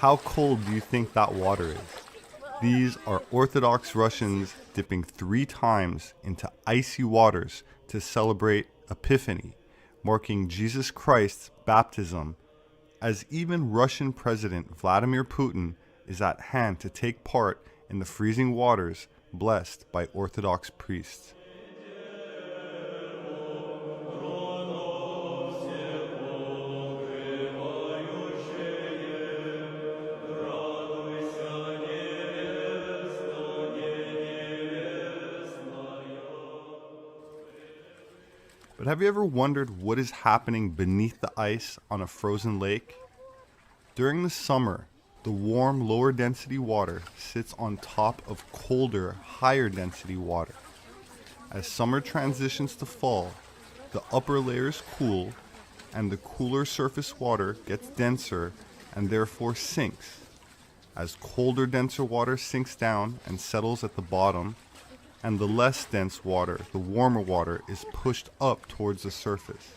how cold do you think that water is? These are Orthodox Russians dipping 3 times into icy waters to celebrate Epiphany, marking Jesus Christ's baptism, as even Russian President Vladimir Putin is at hand to take part in the freezing waters blessed by Orthodox priests. But have you ever wondered what is happening beneath the ice on a frozen lake? During the summer, the warm, lower density water sits on top of colder, higher density water. As summer transitions to fall, the upper layers cool, and the cooler surface water gets denser and therefore sinks. As colder, denser water sinks down and settles at the bottom, and the less dense water, the warmer water, is pushed up towards the surface.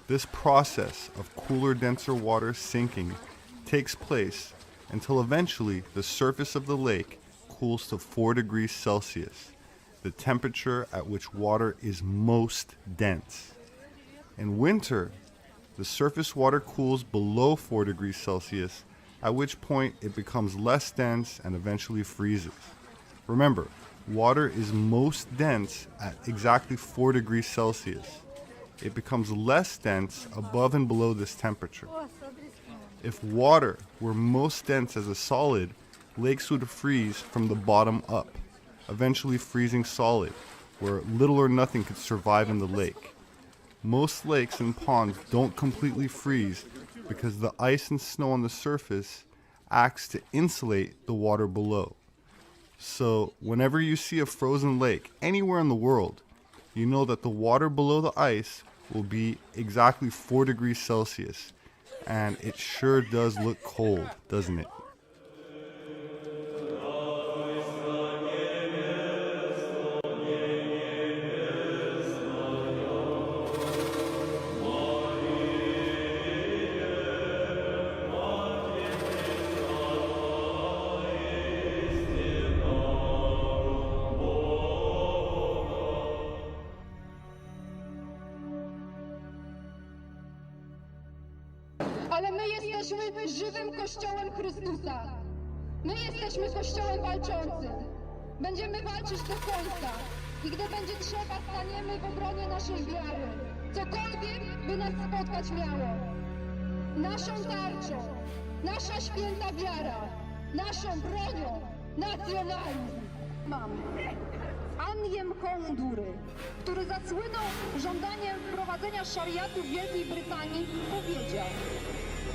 This process of cooler, denser water sinking takes place until eventually the surface of the lake cools to 4 degrees Celsius, the temperature at which water is most dense. In winter, the surface water cools below 4 degrees Celsius, at which point it becomes less dense and eventually freezes. Remember, water is most dense at exactly 4 degrees Celsius. It becomes less dense above and below this temperature. If water were most dense as a solid, lakes would freeze from the bottom up, eventually freezing solid, where little or nothing could survive in the lake. Most lakes and ponds don't completely freeze because the ice and snow on the surface acts to insulate the water below. So whenever you see a frozen lake anywhere in the world, you know that the water below the ice will be exactly 4 degrees Celsius. And it sure does look cold, doesn't it? Ale my jesteśmy żywym Kościołem Chrystusa. My jesteśmy Kościołem walczącym. Będziemy walczyć do końca. I gdy będzie trzeba, staniemy w obronie naszej wiary. Cokolwiek by nas spotkać miało. Naszą tarczą, nasza święta wiara, naszą bronią, nacjonalizm. Mamy Anjem Hondury, który zasłynął żądaniem wprowadzenia szariatu w Wielkiej Brytanii, powiedział: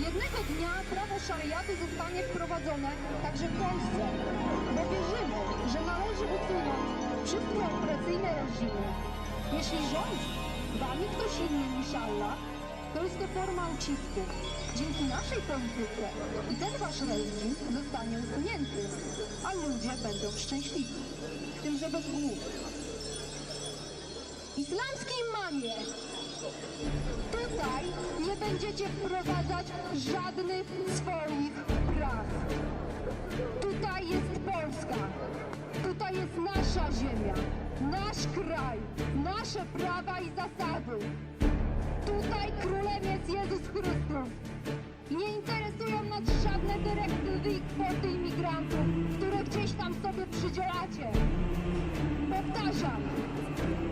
jednego dnia prawo szariatu zostanie wprowadzone także w Polsce, bo wierzymy, że należy usunąć wszystkie opresyjne reżimy. Jeśli rządzi wami ktoś inny niż Allah, to jest to forma ucisku. Dzięki naszej polityce i ten wasz reżim zostanie usunięty, a ludzie będą szczęśliwi, w tym że bez głów. Islamskie imamie, tutaj nie będziecie wprowadzać żadnych swoich praw. Tutaj jest Polska. Tutaj jest nasza ziemia, nasz kraj, nasze prawa i zasady. Tutaj królem jest Jezus Chrystus. I nie interesują nas żadne dyrektywy i kwoty imigrantów, które gdzieś tam sobie przydzielacie. Powtarzam,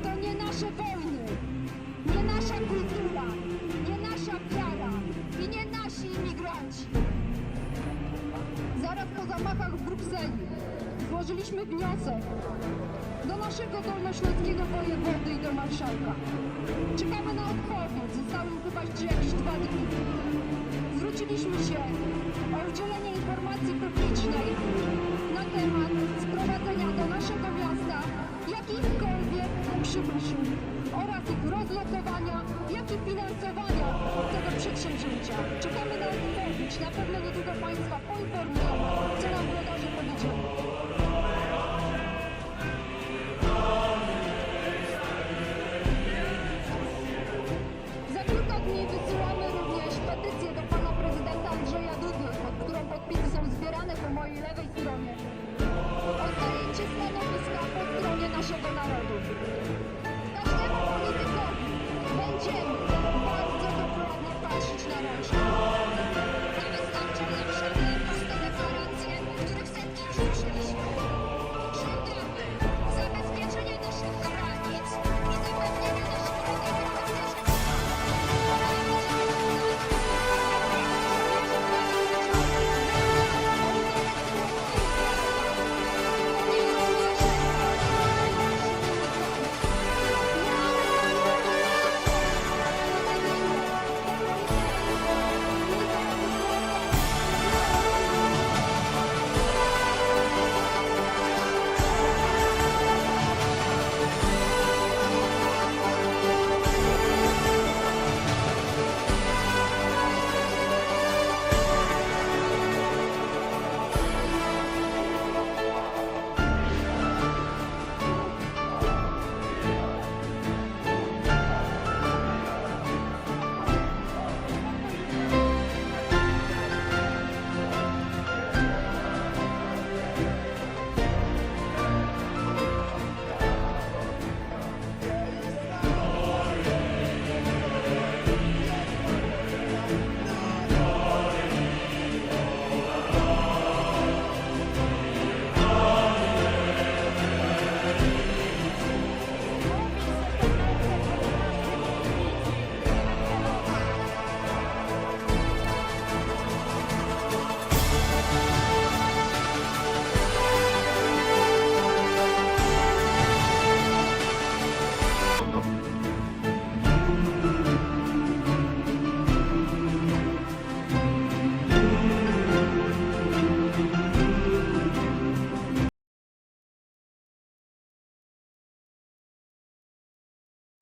to nie nasze wojny, nie nasza kultura, nie nasza wiara i nie nasi imigranci. Zaraz po zamachach w Brukseli złożyliśmy wniosek do naszego dolnośląskiego wojewody i do marszałka. Czekamy na odpowiedź, zostały im chyba jeszcze jakieś 2 dni. Zwróciliśmy się o udzielenie informacji publicznej na temat sprowadzenia do naszego miasta jakichkolwiek przybyszy oraz ich rozlokowania, jak i finansowania tego przedsięwzięcia. Czekamy na odpowiedź. Na pewno niedługo Państwa poinformujemy, co nam włodarze powiedzieli. Za kilka dni wysyłamy również petycję do pana prezydenta Andrzeja Dudy, pod którą podpisał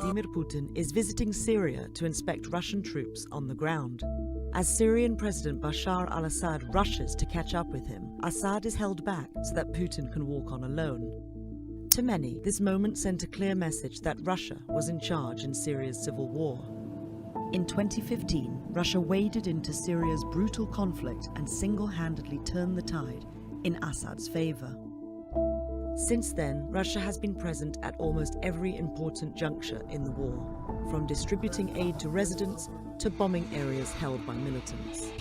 Vladimir Putin is visiting Syria to inspect Russian troops on the ground. As Syrian President Bashar al-Assad rushes to catch up with him, Assad is held back so that Putin can walk on alone. To many, this moment sent a clear message that Russia was in charge in Syria's civil war. In 2015, Russia waded into Syria's brutal conflict and single-handedly turned the tide in Assad's favor. Since then, Russia has been present at almost every important juncture in the war, from distributing aid to residents to bombing areas held by militants.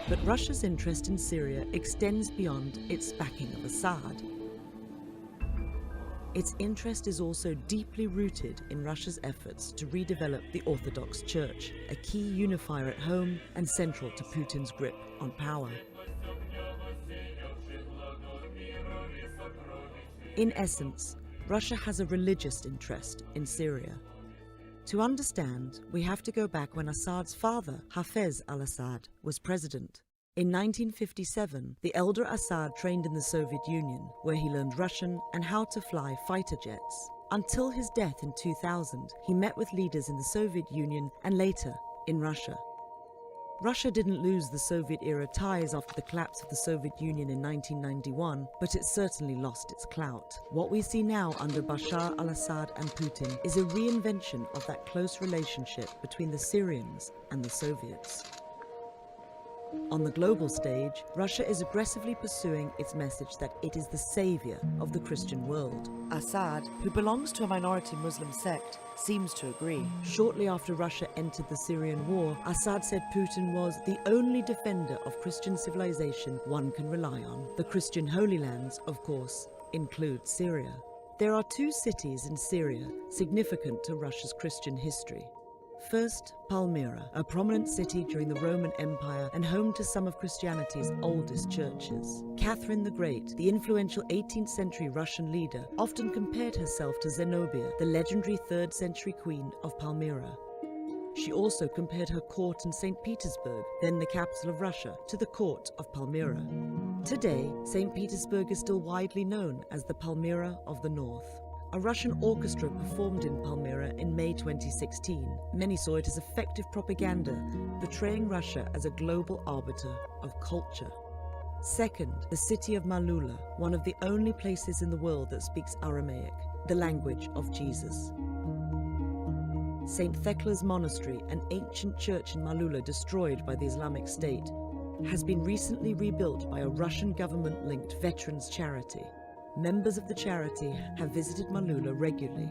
But Russia's interest in Syria extends beyond its backing of Assad. Its interest is also deeply rooted in Russia's efforts to redevelop the Orthodox Church, a key unifier at home and central to Putin's grip on power. In essence, Russia has a religious interest in Syria. To understand, we have to go back when Assad's father, Hafez al-Assad, was president. In 1957, the elder Assad trained in the Soviet Union, where he learned Russian and how to fly fighter jets. Until his death in 2000, he met with leaders in the Soviet Union and later in Russia. Russia didn't lose the Soviet-era ties after the collapse of the Soviet Union in 1991, but it certainly lost its clout. What we see now under Bashar al-Assad and Putin is a reinvention of that close relationship between the Syrians and the Soviets. On the global stage, Russia is aggressively pursuing its message that it is the savior of the Christian world. Assad, who belongs to a minority Muslim sect, seems to agree. Shortly after Russia entered the Syrian war, Assad said Putin was the only defender of Christian civilization one can rely on. The Christian Holy Lands, of course, include Syria. There are two cities in Syria significant to Russia's Christian history. First, Palmyra, a prominent city during the Roman Empire and home to some of Christianity's oldest churches. Catherine the Great, the influential 18th century Russian leader, often compared herself to Zenobia, the legendary 3rd century queen of Palmyra. She also compared her court in St. Petersburg, then the capital of Russia, to the court of Palmyra. Today, St. Petersburg is still widely known as the Palmyra of the North. A Russian orchestra performed in Palmyra in May 2016. Many saw it as effective propaganda, portraying Russia as a global arbiter of culture. Second, the city of Malula, one of the only places in the world that speaks Aramaic, the language of Jesus. St. Thecla's Monastery, an ancient church in Malula destroyed by the Islamic State, has been recently rebuilt by a Russian government-linked veterans charity. Members of the charity have visited Malula regularly.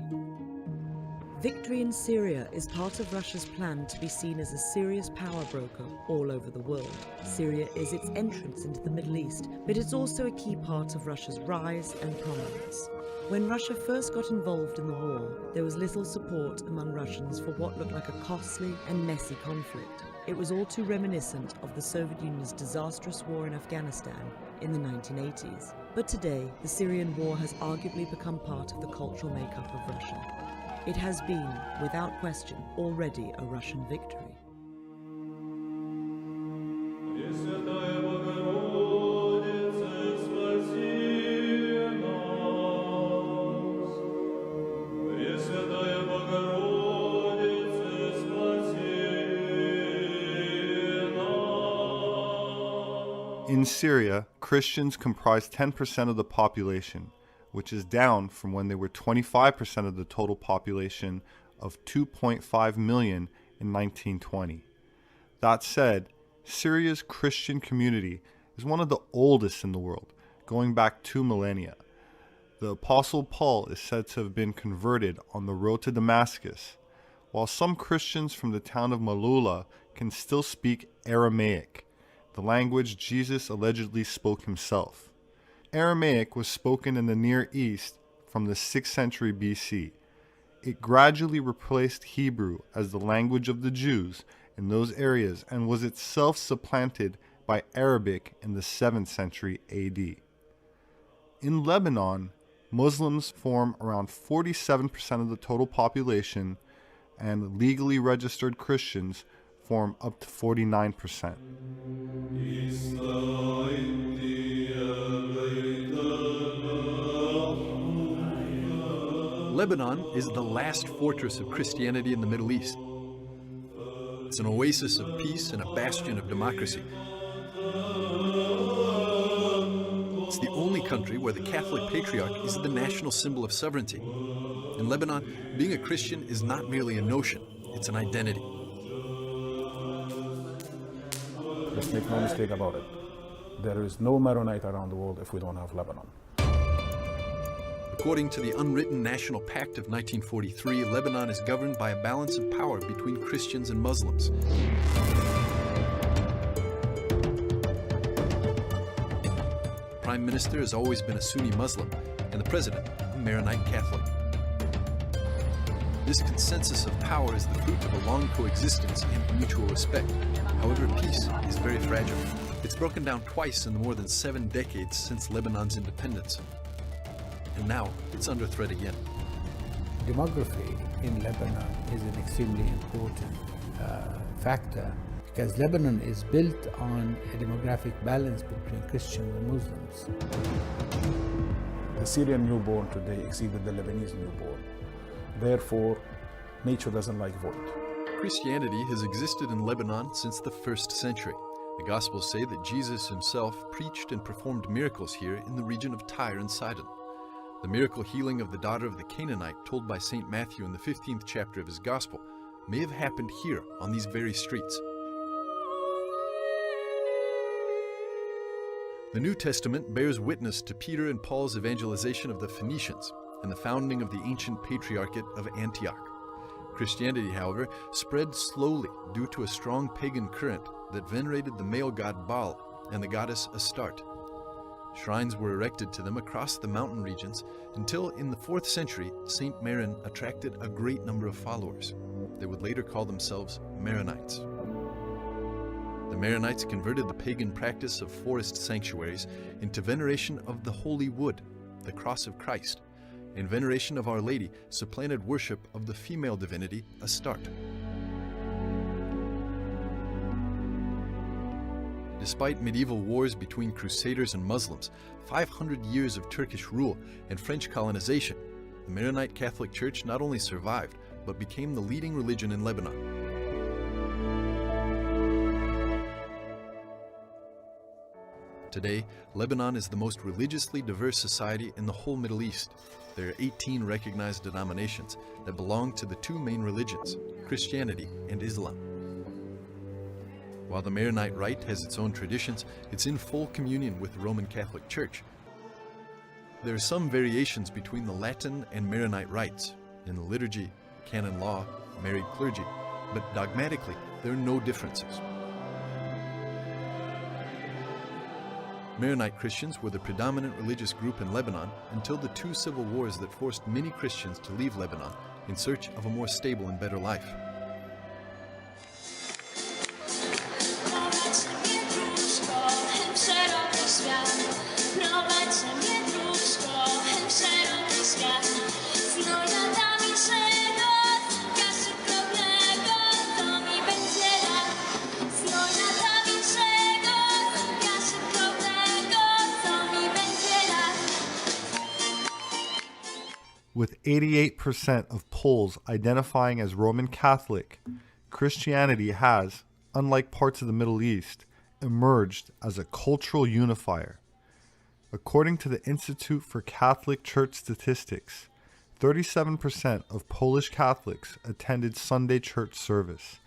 Victory in Syria is part of Russia's plan to be seen as a serious power broker all over the world. Syria is its entrance into the Middle East, but it's also a key part of Russia's rise and prominence. When Russia first got involved in the war, there was little support among Russians for what looked like a costly and messy conflict. It was all too reminiscent of the Soviet Union's disastrous war in Afghanistan in the 1980s. But today, the Syrian war has arguably become part of the cultural makeup of Russia. It has been, without question, already a Russian victory. In Syria, Christians comprise 10% of the population, which is down from when they were 25% of the total population of 2.5 million in 1920. That said, Syria's Christian community is one of the oldest in the world, going back 2 millennia. The Apostle Paul is said to have been converted on the road to Damascus, while some Christians from the town of Malula can still speak Aramaic, the language Jesus allegedly spoke himself. Aramaic was spoken in the Near East from the 6th century BC. It gradually replaced Hebrew as the language of the Jews in those areas and was itself supplanted by Arabic in the 7th century AD. In Lebanon, Muslims form around 47% of the total population, and legally registered Christians form up to 49%. Lebanon is the last fortress of Christianity in the Middle East. It's an oasis of peace and a bastion of democracy. It's the only country where the Catholic Patriarch is the national symbol of sovereignty. In Lebanon, being a Christian is not merely a notion, it's an identity. Let's make no mistake about it. There is no Maronite around the world if we don't have Lebanon. According to the unwritten National Pact of 1943, Lebanon is governed by a balance of power between Christians and Muslims. The Prime Minister has always been a Sunni Muslim, and the President a Maronite Catholic. This consensus of power is the fruit of a long coexistence and mutual respect. However, peace is very fragile. It's broken down twice in the more than 7 decades since Lebanon's independence. And now it's under threat again. Demography in Lebanon is an extremely important factor because Lebanon is built on a demographic balance between Christians and Muslims. The Syrian newborn today exceeded the Lebanese newborn. Therefore, nature doesn't like void. Christianity has existed in Lebanon since the 1st century. The Gospels say that Jesus himself preached and performed miracles here in the region of Tyre and Sidon. The miracle healing of the daughter of the Canaanite told by St. Matthew in the 15th chapter of his Gospel may have happened here on these very streets. The New Testament bears witness to Peter and Paul's evangelization of the Phoenicians and the founding of the ancient Patriarchate of Antioch. Christianity, however, spread slowly due to a strong pagan current that venerated the male god Baal and the goddess Astarte. Shrines were erected to them across the mountain regions until in the 4th century, Saint Maron attracted a great number of followers. They would later call themselves Maronites. The Maronites converted the pagan practice of forest sanctuaries into veneration of the holy wood, the cross of Christ, and veneration of Our Lady supplanted worship of the female divinity Astarte. Despite medieval wars between Crusaders and Muslims, 500 years of Turkish rule, and French colonization, the Maronite Catholic Church not only survived, but became the leading religion in Lebanon. Today, Lebanon is the most religiously diverse society in the whole Middle East. There are 18 recognized denominations that belong to the 2 main religions, Christianity and Islam. While the Maronite Rite has its own traditions, it's in full communion with the Roman Catholic Church. There are some variations between the Latin and Maronite rites, in the liturgy, canon law, married clergy, but dogmatically there are no differences. Maronite Christians were the predominant religious group in Lebanon until the 2 civil wars that forced many Christians to leave Lebanon in search of a more stable and better life. With 88% of Poles identifying as Roman Catholic, Christianity has, unlike parts of the Middle East, emerged as a cultural unifier. According to the Institute for Catholic Church Statistics, 37% of Polish Catholics attended Sunday church service,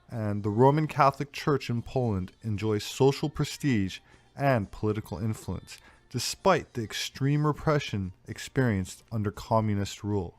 and the Roman Catholic Church in Poland enjoys social prestige and political influence, despite the extreme repression experienced under communist rule.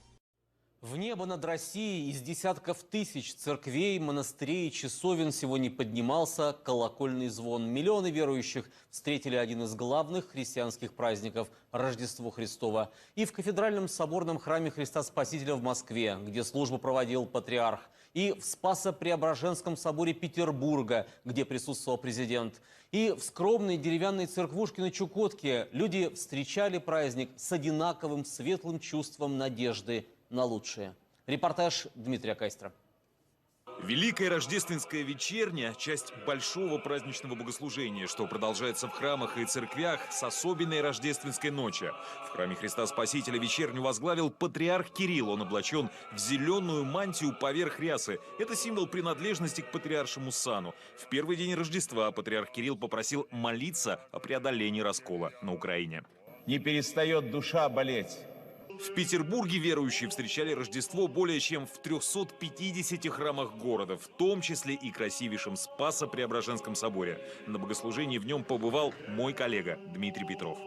В небо над Россией из десятков тысяч церквей, монастырей, часовен сегодня поднимался колокольный звон. Миллионы верующих встретили один из главных христианских праздников – Рождество Христово. И в кафедральном соборном храме Христа Спасителя в Москве, где службу проводил патриарх. И в Спасо-Преображенском соборе Петербурга, где присутствовал президент. И в скромной деревянной церквушке на Чукотке люди встречали праздник с одинаковым светлым чувством надежды на лучшее. Репортаж Дмитрия Кайстра. Великая рождественская вечерня – часть большого праздничного богослужения, что продолжается в храмах и церквях с особенной рождественской ночи. В храме Христа Спасителя вечерню возглавил патриарх Кирилл. Он облачен в зеленую мантию поверх рясы. Это символ принадлежности к патриаршему сану. В первый день Рождества патриарх Кирилл попросил молиться о преодолении раскола на Украине. Не перестает душа болеть. В Петербурге верующие встречали Рождество более чем в 350 храмах города, в том числе и красивейшем Спасо-Преображенском соборе. На богослужении в нем побывал мой коллега Дмитрий Петров.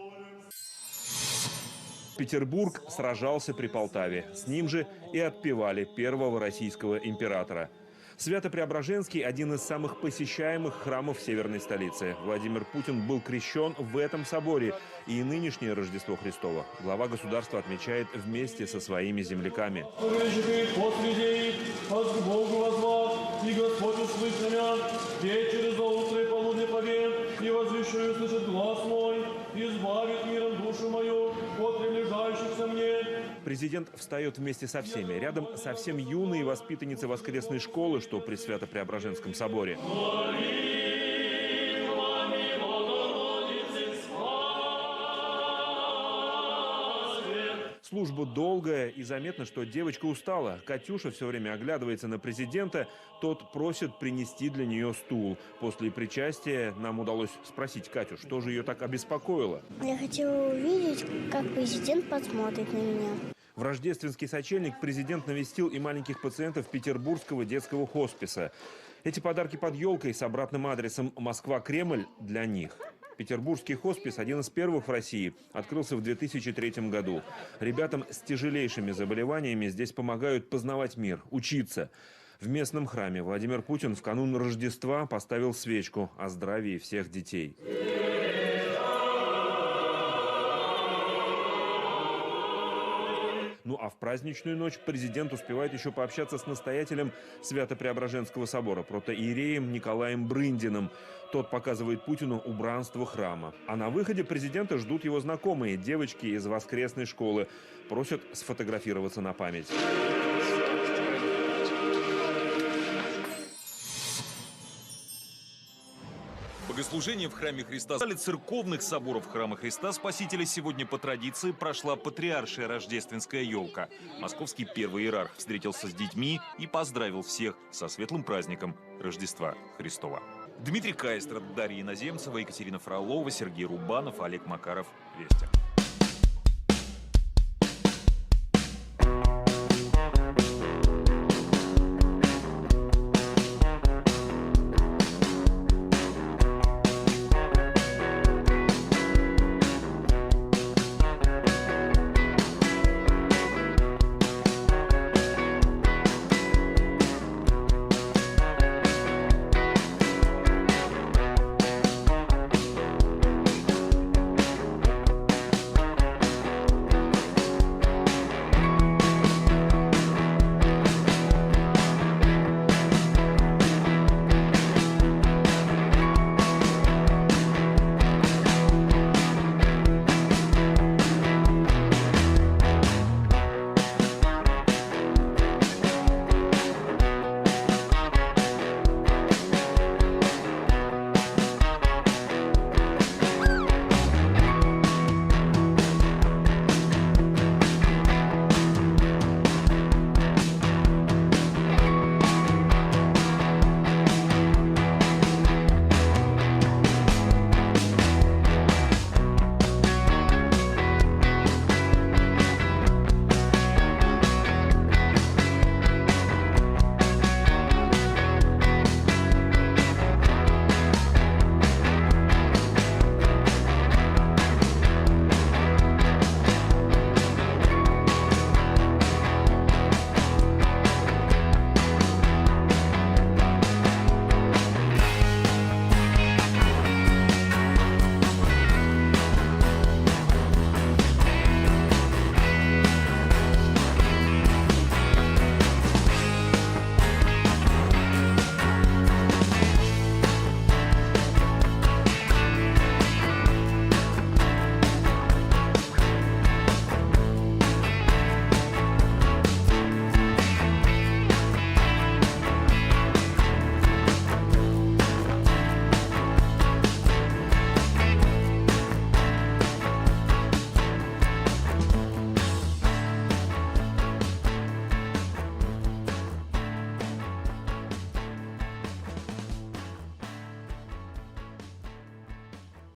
Петербург сражался при Полтаве. С ним же и отпевали первого российского императора. Свято-Преображенский – один из самых посещаемых храмов северной столицы. Владимир Путин был крещен в этом соборе. И нынешнее Рождество Христово глава государства отмечает вместе со своими земляками. Президент встает вместе со всеми. Рядом совсем юные воспитанницы воскресной школы, что при Свято-Преображенском соборе. Служба долгая, и заметно, что девочка устала. Катюша все время оглядывается на президента. Тот просит принести для нее стул. После причастия нам удалось спросить Катю, что же ее так обеспокоило. Я хотела увидеть, как президент посмотрит на меня. В рождественский сочельник президент навестил и маленьких пациентов Петербургского детского хосписа. Эти подарки под елкой с обратным адресом Москва-Кремль для них. Петербургский хоспис, один из первых в России, открылся в 2003 году. Ребятам с тяжелейшими заболеваниями здесь помогают познавать мир, учиться. В местном храме Владимир Путин в канун Рождества поставил свечку о здравии всех детей. Ну а в праздничную ночь президент успевает еще пообщаться с настоятелем Свято-Преображенского собора, протоиереем Николаем Брындиным. Тот показывает Путину убранство храма. А на выходе президента ждут его знакомые, девочки из воскресной школы. Просят сфотографироваться на память. Богослужение в храме Христа. В зале церковных соборов храма Христа Спасителя сегодня по традиции прошла патриаршая рождественская елка. Московский первый иерарх встретился с детьми и поздравил всех со светлым праздником Рождества Христова. Дмитрий Кайстер, Дарья Иноземцева, Екатерина Фролова, Сергей Рубанов, Олег Макаров. Вести.